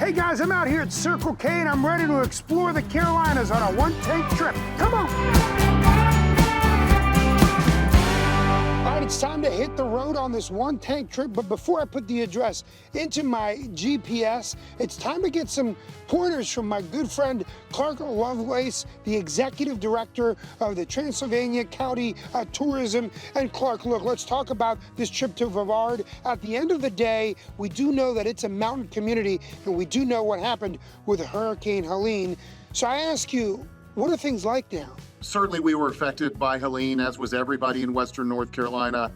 Hey guys, I'm out here at Circle K and I'm ready to explore the Carolinas on a one-tank trip. Come on! All right, it's time to hit the road on this one-tank trip, but before I put the address into my GPS, it's time to get some pointers from my good friend Clark Lovelace, the executive director of the Transylvania County Tourism. And Clark, look, let's talk about this trip to Brevard. At the end of the day, we do know that it's a mountain community, and we do know what happened with Hurricane Helene. So I ask you, what are things like now? Certainly we were affected by Helene, as was everybody in Western North Carolina.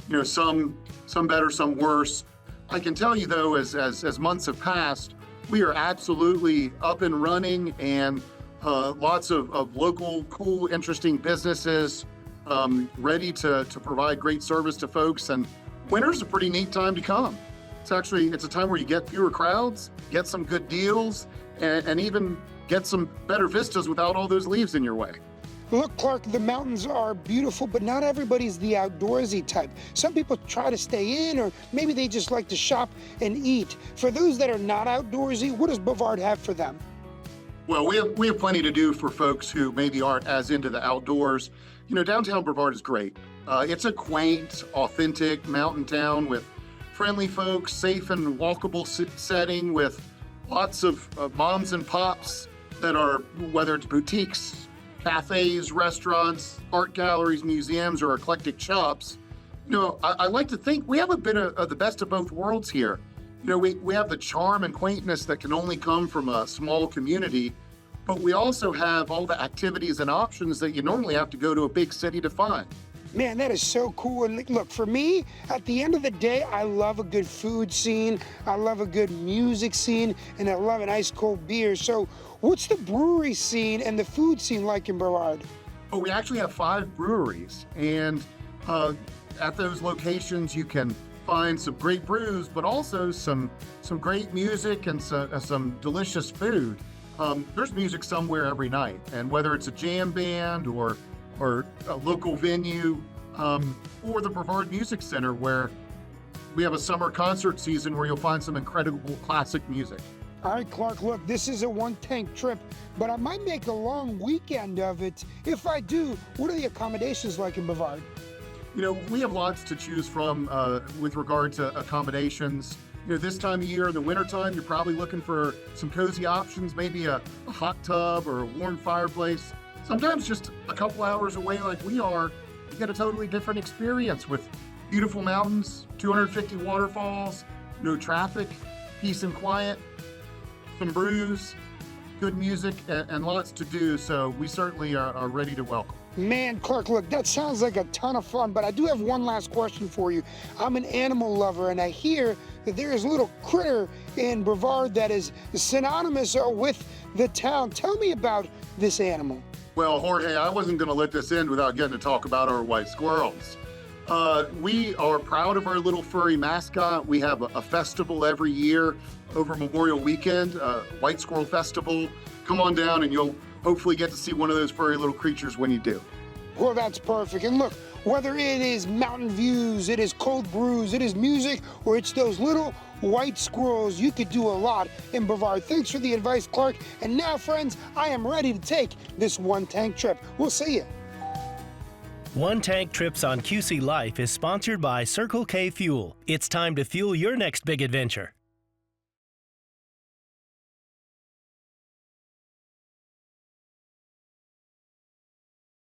You know, some better, some worse. I can tell you though, as months have passed, we are absolutely up and running, and lots of local, cool, interesting businesses ready to provide great service to folks. And winter's a pretty neat time to come. It's a time where you get fewer crowds, get some good deals, and even get some better vistas without all those leaves in your way. Look, Clark, the mountains are beautiful, but not everybody's the outdoorsy type. Some people try to stay in, or maybe they just like to shop and eat. For those that are not outdoorsy, what does Brevard have for them? Well, we have plenty to do for folks who maybe aren't as into the outdoors. You know, downtown Brevard is great. It's a quaint, authentic mountain town with friendly folks, safe and walkable setting with lots of moms and pops that are, whether it's boutiques, cafes, restaurants, art galleries, museums, or eclectic shops. You know, I like to think we have a bit of the best of both worlds here. You know, we have the charm and quaintness that can only come from a small community, but we also have all the activities and options that you normally have to go to a big city to find. Man, that is so cool. And look, for me, at the end of the day, I love a good food scene, I love a good music scene, and I love an ice cold beer. So what's the brewery scene and the food scene like in Brevard? Oh, we actually have 5 breweries, and at those locations you can find some great brews, but also some great music and some delicious food. There's music somewhere every night, and whether it's a jam band or a local venue, or the Brevard Music Center, where we have a summer concert season where you'll find some incredible classic music. All right, Clark, look, this is a one-tank trip, but I might make a long weekend of it. If I do, what are the accommodations like in Brevard? You know, we have lots to choose from with regard to accommodations. You know, this time of year, in the wintertime, you're probably looking for some cozy options, maybe a hot tub or a warm fireplace. Sometimes just a couple hours away like we are, you get a totally different experience with beautiful mountains, 250 waterfalls, no traffic, peace and quiet, some brews, good music, and lots to do. So we certainly are ready to welcome. Man, Clark, look, that sounds like a ton of fun, but I do have one last question for you. I'm an animal lover, and I hear that there is a little critter in Brevard that is synonymous with the town. Tell me about this animal. Well, Jorge, I wasn't going to let this end without getting to talk about our white squirrels. We are proud of our little furry mascot. We have a festival every year over Memorial Weekend, White Squirrel Festival. Come on down and you'll hopefully get to see one of those furry little creatures when you do. Well, that's perfect. And look, whether it is mountain views, it is cold brews, it is music, or it's those little white squirrels, you could do a lot in Brevard. Thanks for the advice, Clark. And now, friends, I am ready to take this one-tank trip. We'll see you. One Tank Trips on QC Life is sponsored by Circle K Fuel. It's time to fuel your next big adventure.